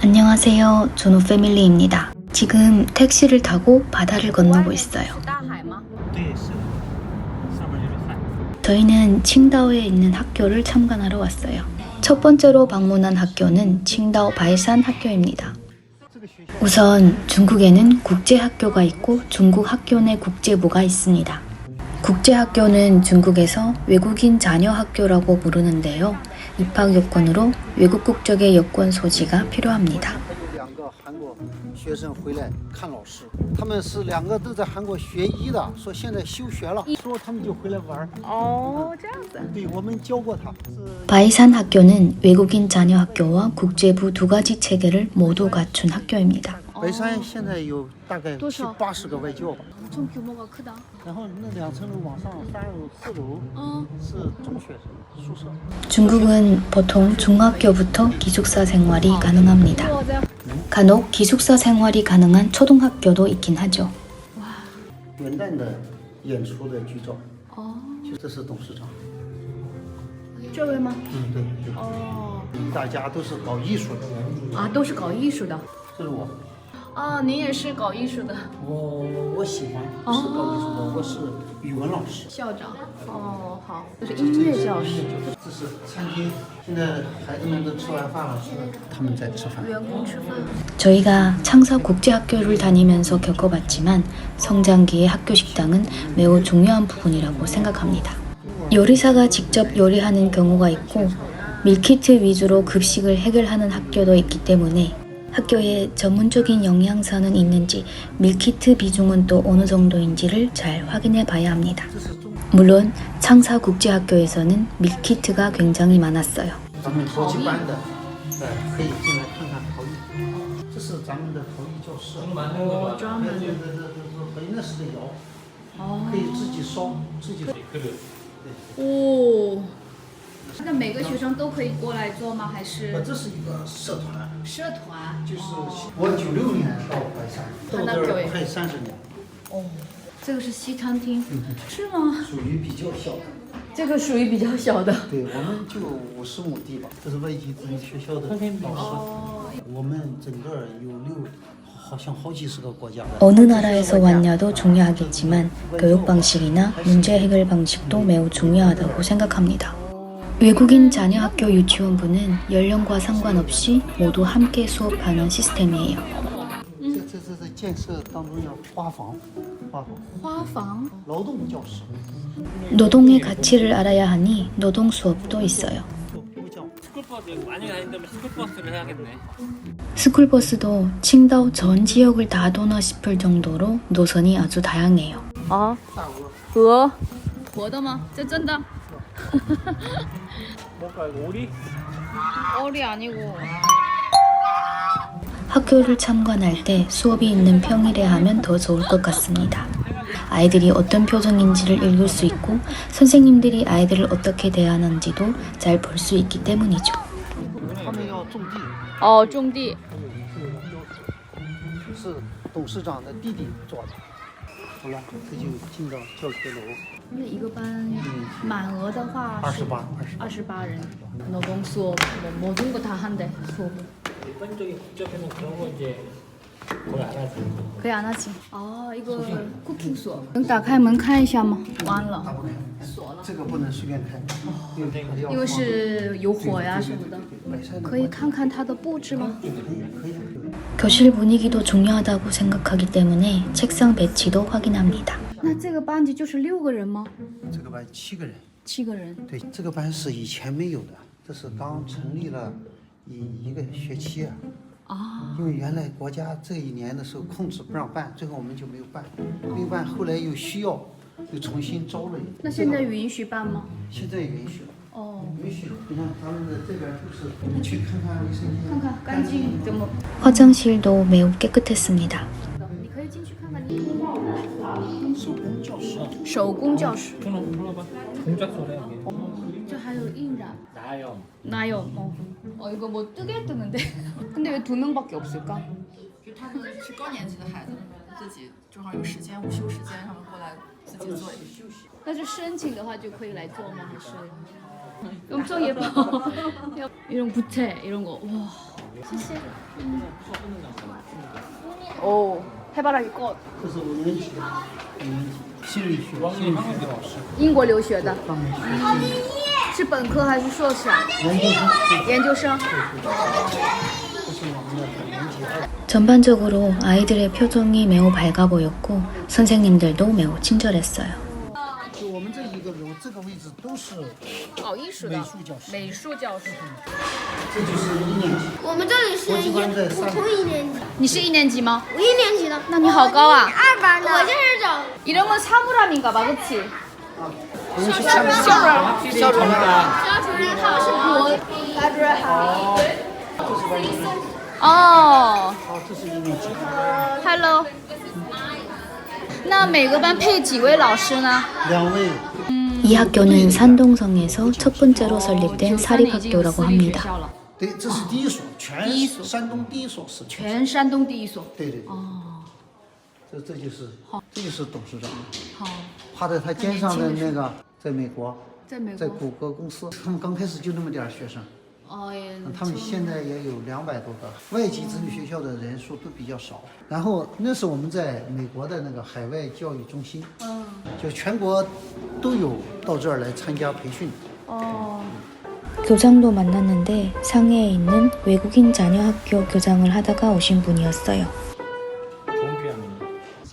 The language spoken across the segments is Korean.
안녕하세요. 조노 패밀리입니다. 지금 택시를 타고 바다를 건너고 있어요. 저희는 칭다오에 있는 학교를 참관하러 왔어요. 첫 번째로 방문한 학교는 칭다오 바이산 학교입니다. 우선 중국에는 국제학교가 있고 중국 학교 내 국제부가 있습니다. 국제학교는 중국에서 외국인 자녀 학교라고 부르는데요. 입학 요건으로 외국 국적의 여권 소지가 필요합니다. 学生回来看老师，他们是2个都在韩国学医的，说现在休学了，说他们就回来玩。哦，这样子。对，我们教过他。 바이산 학교는 외국인 자녀 학교와 국제부 두 가지 체계를 모두 갖춘 학교입니다. 白山现在有大概70、80个外教吧。 엄청 규모가 크다. 然后那2层楼往上3楼、4楼是中学生宿舍。 중국은 보통 중학교부터 기숙사 생활이 가능합니다. 간혹 기숙사 생활이 가능한 초등학교도 있긴 하죠. 元旦的演出的剧照。哦，这是董事长。这位吗？对对。哦，大家都是搞艺术的。啊，都是搞艺术的。这是我。 啊，您也是搞艺术的？我喜欢，是搞艺术的，我是语文老师。 校长。哦，好，就是音乐教师。 这是餐厅，现在孩子们都吃完饭了，他们在吃饭。 员工吃饭。 저희가 창사 국제학교를 다니면서 겪어봤지만 성장기의 학교 식당은 매우 중요한 부분이라고 생각합니다. 요리사가 직접 요리하는 경우가 있고 밀키트 위주로 급식을 해결하는 학교도 있기 때문에 학교에 전문적인 영양사는 있는지 밀키트 비중은 또 어느 정도인지를 잘 확인해 봐야 합니다. 물론 창사 국제학교에서는 밀키트가 굉장히 많았어요. 咱们陶艺班的，可以进来看看陶艺。这是咱们的陶艺教室。哦，专门的。回那是的窑，可以自己烧，自己。哦。那每个学生都可以过来做吗？还是？这是一个社团。社团。就是我96年到白山，到这儿快30年。哦，这个是西餐厅，是吗？属于比较小的。 这个属于比较小的。对，我们就50亩地吧。这是外籍子弟学校的老师。我们整个有好像好几十个国家的。 어느 나라에서 왔냐도 중요하겠지만 교육 방식이나 문제 해결 방식도 매우 중요하다고 생각합니다. 외국인 자녀 학교 유치원부는 연령과 상관없이 모두 함께 수업하는 시스템이에요. 这建设当中要花房。 劳动教室。 노동의 가치를 알아야 하니 노동 수업도 있어요. 스쿨버스 많이 다닌다면 스쿨버스를 해야겠네. 스쿨버스도 칭다오 전 지역을 다 도나 싶을 정도로 노선이 아주 다양해요. 啊，鹅，活的吗？这真的？ 뭔가 오리? 어리 아니고. 학교를 참관할 때 수업이 있는 평일에 하면 더 좋을 것 같습니다. 아이들이 어떤 표정인지를 읽을 수 있고 선생님들이 아이들을 어떻게 대하는지도 잘 볼 수 있기 때문이죠. 他们要种地。哦，种地。是董事长的弟弟做的。好了，这就进到教学楼。那一个班满额的话28人. 노동 수업 뭐 모든 거 다 한대 수업. 일반적인 국적에는 그런 거 이제 거의 안 하지. 거의 안 하지. 아 이거 쿠킹 수업.能打开门看一下吗？完了，锁了。这个不能随便开，因为是有火呀什么的。可以看看它的布置吗？ 교실 분위기도 중요하다고 생각하기 때문에 책상 배치도 확인합니다. 那这个班级就是6个人吗？这个班7个人。 7个人。 对，这个班是以前没有的，这是刚成立了一个学期啊。 啊， 因为原来国家这一年的时候控制不让办，最后我们就没有办，没有办，后来有需要，又重新招了。那现在允许办吗？现在允许了。 哦， 允许了。你看咱们的这边就是你去看看卫生间， 看看干净怎么？ 화장실도 매우 깨끗했습니다. 你可以进去看看。手工教室。手工教室。 불러봐. 동작소래 여기. 这还有印染。 나요. 나요. 이거 뭐 뜨게 뜨는데. 근데 왜 2명밖에 없을까? 就他们是高年级的孩子，自己正好有时间，午休时间，他们过来自己做休息。那是申请的话就可以来做吗？还是？ 엄청 예뻐. 이런 부채 이런 거. 와. 오, 해바라기 꽃. 这是5年级，心理学老师，英国留学的，专门学是本科还是硕士啊？研究生。 전반적으로 아이들의 표정이 매우 밝아 보였고 선생님들도 매우 친절했어요. 就我们这一个楼，这个位置都是搞艺术的美术教室，美术教室。这就是1年级。我们这里是国际观在普上通1年级，你是1年级吗？我1年级的。那你好高啊！ 2班的。我这是找 이런 건 사물함인가 봐, 그렇지? 不用去看了。肖主任，他们是博班主任好。哦，这是1年级。 Hello。那每个班配几位老师呢？ 2位。 이 학교는 산동성에서 첫 번째로 설립된 사립학교라고 합니다. 对，这是第一所，全山东第一所是。全山东第一所。对对对。哦。这就是董事长。好。趴在他肩上的那个，在美国，在美国，在谷歌公司，他们刚开始就那么点儿学生。 哦也。他们现在也有200多个，外籍子女学校的人数都比较少。然后那是我们在美国的那个海外教育中心，就全国都有到这儿来参加培训。 교장도 만났는데 상해에 있는 외국인 자녀 학교 교장을 하다가 오신 분이었어요.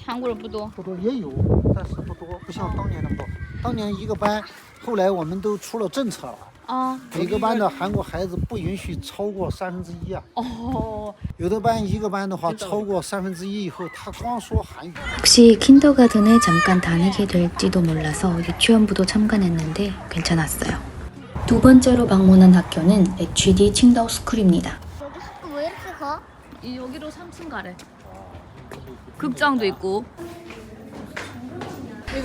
韩国人不多，不多也有，但是不多，不像当年那么多。当年一个班，后来我们都出了政策了。 啊，每个班的韩国孩子不允许超过1/3啊。 哦， 有的班一个班的话，超过1/3以后，他光说韩语。 혹시 킨더가든에 잠깐 다니게 될지도 몰라서 유치원부도 참관했는데 괜찮았어요. 두 번째로 방문한 학교는 HUD 칭다오 스쿨입니다. 왜 이렇게 커? 여기로 3층 가래. 극장도 있고.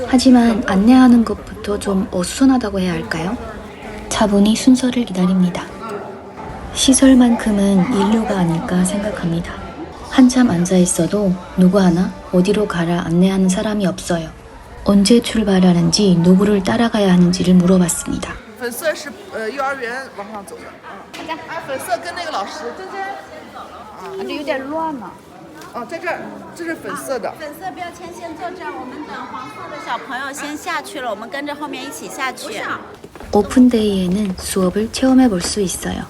하지만 안내하는 것부터 좀 어수선하다고 해야 할까요? 차분히 순서를 기다립니다. 시설만큼은 인류가 아닐까 생각합니다. 한참 앉아 있어도 누구 하나 어디로 가라 안내하는 사람이 없어요. 언제 출발하는지 누구를 따라가야 하는지를 물어봤습니다. 粉色是幼儿园往上走的，粉色跟那个老师在这，这有点乱了。在这儿，这是粉色的。粉色标签先坐这儿，我们等黄色的小朋友先下去了，我们跟着后面一起下去。 오픈데이에는 수업을 체험해 볼 수 있어요.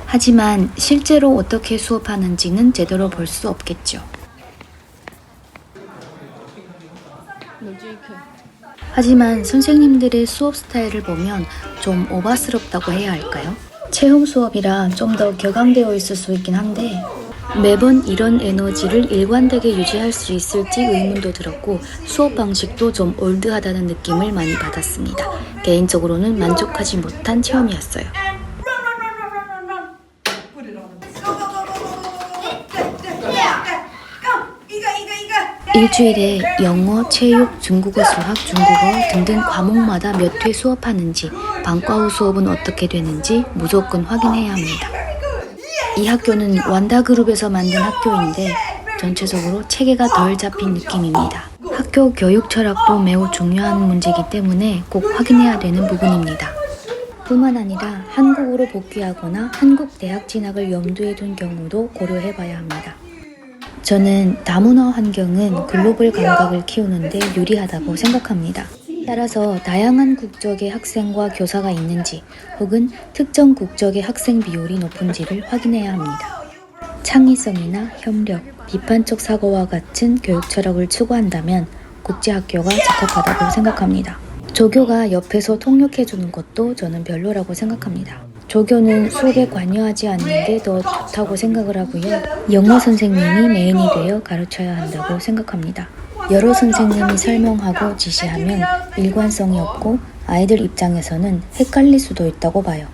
하지만 실제로 어떻게 수업하는지는 제대로 볼 수 없겠죠. 하지만 선생님들의 수업 스타일을 보면 좀 오바스럽다고 해야 할까요? 체험 수업이라 좀 더 격앙되어 있을 수 있긴 한데 매번 이런 에너지를 일관되게 유지할 수 있을지 의문도 들었고 수업 방식도 좀 올드하다는 느낌을 많이 받았습니다. 개인적으로는 만족하지 못한 체험이었어요. 일주일에 영어, 체육, 중국어, 수학, 중국어 등등 과목마다 몇 회 수업하는지, 방과 후 수업은 어떻게 되는지 무조건 확인해야 합니다. 이 학교는 완다그룹에서 만든 학교인데 전체적으로 체계가 덜 잡힌 느낌입니다. 학교 교육 철학도 매우 중요한 문제이기 때문에 꼭 확인해야 되는 부분입니다. 뿐만 아니라 한국으로 복귀하거나 한국 대학 진학을 염두에 둔 경우도 고려해봐야 합니다. 저는 다문화 환경은 글로벌 감각을 키우는데 유리하다고 생각합니다. 따라서 다양한 국적의 학생과 교사가 있는지 혹은 특정 국적의 학생 비율이 높은지를 확인해야 합니다. 창의성이나 협력, 비판적 사고와 같은 교육 철학을 추구한다면 국제학교가 적합하다고 생각합니다. 조교가 옆에서 통역해주는 것도 저는 별로라고 생각합니다. 조교는 수업에 관여하지 않는 게 더 좋다고 생각을 하고요. 영어 선생님이 메인이 되어 가르쳐야 한다고 생각합니다. 여러 선생님이 설명하고 지시하면 일관성이 없고 아이들 입장에서는 헷갈릴 수도 있다고 봐요.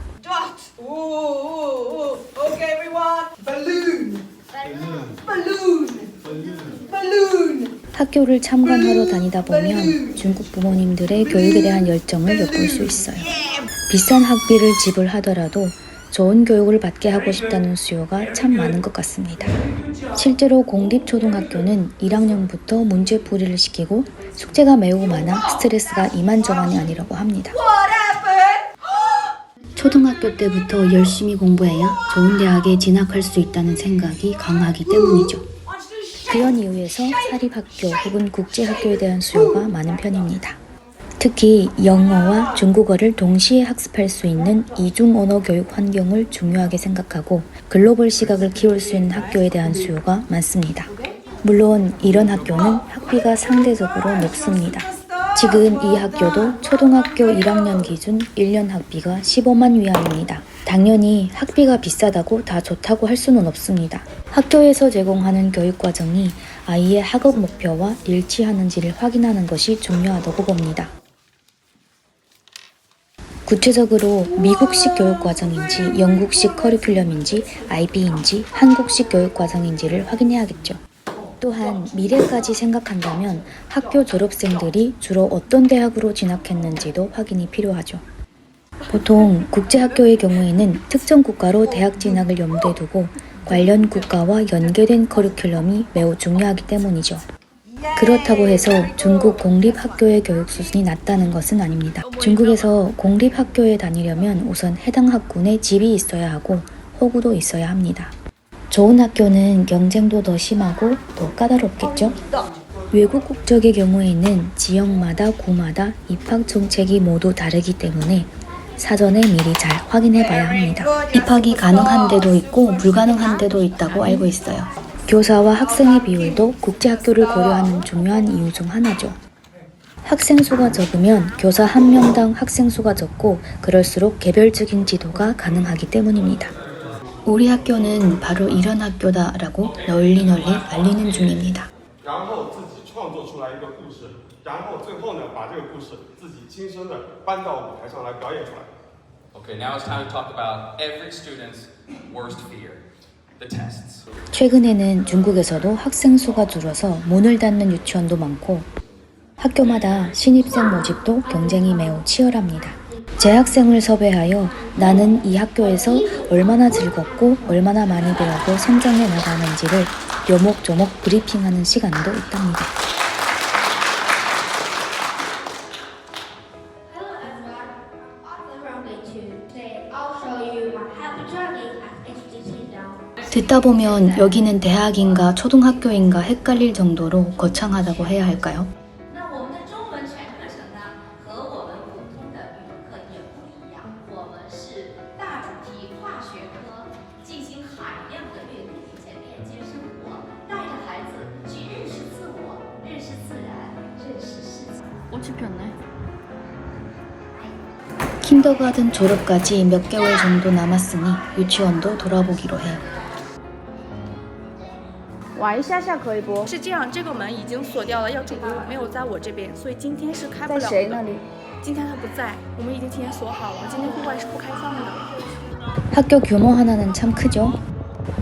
Okay, everyone. Balloon. Balloon. 학교를 참관하러 다니다 보면 중국 부모님들의 교육에 대한 열정을 엿볼 수 있어요. 비싼 학비를 지불하더라도 좋은 교육을 받게 하고 싶다는 수요가 참 많은 것 같습니다. 실제로 공립초등학교는 1학년부터 문제풀이를 시키고 숙제가 매우 많아 스트레스가 이만저만이 아니라고 합니다. 초등학교 때부터 열심히 공부해야 좋은 대학에 진학할 수 있다는 생각이 강하기 때문이죠. 그런 이유에서 사립학교 혹은 국제학교에 대한 수요가 많은 편입니다. 특히 영어와 중국어를 동시에 학습할 수 있는 이중 언어 교육 환경을 중요하게 생각하고 글로벌 시각을 키울 수 있는 학교에 대한 수요가 많습니다. 물론 이런 학교는 학비가 상대적으로 높습니다. 지금 이 학교도 초등학교 1학년 기준 1년 학비가 15만 위안입니다. 당연히 학비가 비싸다고 다 좋다고 할 수는 없습니다. 학교에서 제공하는 교육과정이 아이의 학업 목표와 일치하는지를 확인하는 것이 중요하다고 봅니다. 구체적으로 미국식 교육과정인지 영국식 커리큘럼인지 IB인지 한국식 교육과정인지를 확인해야겠죠. 또한 미래까지 생각한다면 학교 졸업생들이 주로 어떤 대학으로 진학했는지도 확인이 필요하죠. 보통 국제학교의 경우에는 특정 국가로 대학 진학을 염두에 두고 관련 국가와 연계된 커리큘럼이 매우 중요하기 때문이죠. 그렇다고 해서 중국 공립학교의 교육 수준이 낮다는 것은 아닙니다. 중국에서 공립학교에 다니려면 우선 해당 학군에 집이 있어야 하고 호구도 있어야 합니다. 좋은 학교는 경쟁도 더 심하고 더 까다롭겠죠? 외국 국적의 경우에는 지역마다 구마다 입학 정책이 모두 다르기 때문에 사전에 미리 잘 확인해 봐야 합니다. 입학이 가능한 데도 있고 불가능한 데도 있다고 알고 있어요. 교사와 학생의 비율도 국제학교를 고려하는 중요한 이유 중 하나죠. 학생 수가 적으면 교사 한 명당 학생 수가 적고 그럴수록 개별적인 지도가 가능하기 때문입니다. 우리 학교는 바로 이런 학교다라고 널리 알리는 중입니다. 然后自己创作出来一个故事，然后最后呢，把这个故事自己亲身的搬到舞台上来表演出来。 Okay, now it's time to talk about every student's worst fear, the tests. 최근에는 중국에서도 학생 수가 줄어서 문을 닫는 유치원도 많고 학교마다 신입생 모집도 경쟁이 매우 치열합니다. 재학생을 섭외하여 나는 이 학교에서 얼마나 즐겁고 얼마나 많이 배우고 성장해 나가는지를 요목조목 브리핑하는 시간도 있답니다. Hello everyone, I'm Arthur Rogan 2. Today I'll show you what happened journey at HTC now. 듣다 보면 여기는 대학인가 초등학교인가 헷갈릴 정도로 거창하다고 해야 할까요? 那我们的中文全课程呢，和我们普通的语文课也不一样。我们是大主题化学科，进行海量的阅读并且链接生活，带着孩子去认识自我、认识自然、认识世界。 꽃이 폈네. 킨더가든 졸업까지 몇 개월 정도 남았으니 유치원도 돌아보기로 해요. 玩一下下可以不？是这样，这个门已经锁掉了，要主播没有在我这边，所以今天是开不了的。在谁那里？今天他不在，我们已经提前锁好了。今天户外是不开放的。 학교 규모 하나는 참 크죠?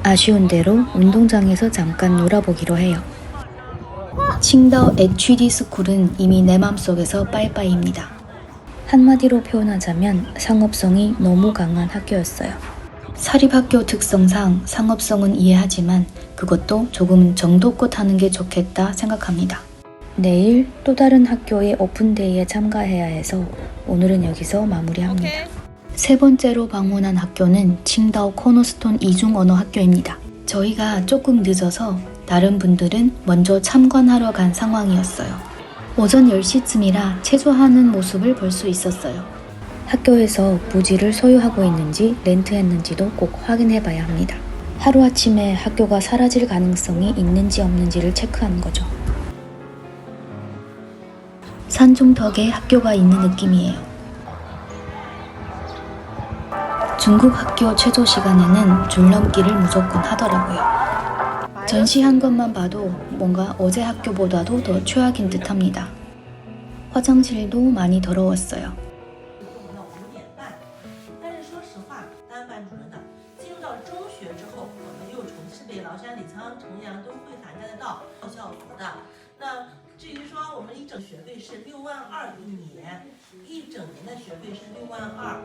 아쉬운 대로 운동장에서 잠깐 놀아보기로 해요. 칭다오 HUD 스쿨은 이미 내 맘속에서 빠이빠이입니다. 한마디로 표현하자면 상업성이 너무 강한 학교였어요. 사립학교 특성상 상업성은 이해하지만 그것도 조금은 정도껏 하는 게 좋겠다 생각합니다. 내일 또 다른 학교의 오픈데이에 참가해야 해서 오늘은 여기서 마무리합니다. 세 번째로 방문한 학교는 칭다오 코너스톤 이중언어 학교입니다. 저희가 조금 늦어서 다른 분들은 먼저 참관하러 간 상황이었어요. 오전 10시쯤이라 체조하는 모습을 볼 수 있었어요. 학교에서 부지를 소유하고 있는지 렌트했는지도 꼭 확인해 봐야 합니다. 하루아침에 학교가 사라질 가능성이 있는지 없는지를 체크하는 거죠. 산중턱에 학교가 있는 느낌이에요. 중국 학교 체조 시간에는 줄넘기를 무조건 하더라고요. 전시한 것만 봐도 뭔가 어제 학교보다도 더 최악인 듯합니다. 화장실도 많이 더러웠어요. 但是说实话，当班主任的进入到中学之后，我们又从赤北、崂山、李沧、重阳都会涵盖得到校服的。那至于说我们一整学费是6万2一年，一整年的学费是6万2。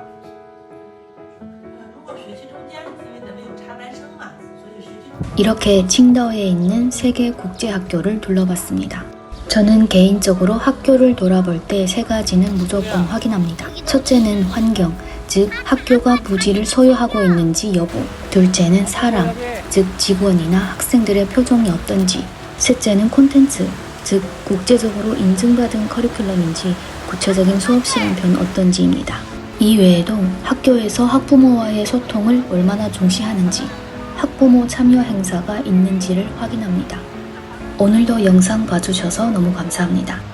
如果学期中间因为咱们有插班生嘛，所以学期中 이렇게 칭다오에 있는 3개 국제학교를 둘러봤습니다. 저는 개인적으로 학교를 돌아볼 때 3가지는 무조건 확인합니다. 첫째는 환경, 즉 학교가 부지를 소유하고 있는지 여부. 둘째는 사람, 즉 직원이나 학생들의 표정이 어떤지. 셋째는 콘텐츠, 즉 국제적으로 인증받은 커리큘럼인지 구체적인 수업 시간표는 어떤지입니다. 이 외에도 학교에서 학부모와의 소통을 얼마나重시하는지, 학부모 참여 행사가 있는지를 확인합니다. 오늘도 영상 봐주셔서 너무 감사합니다.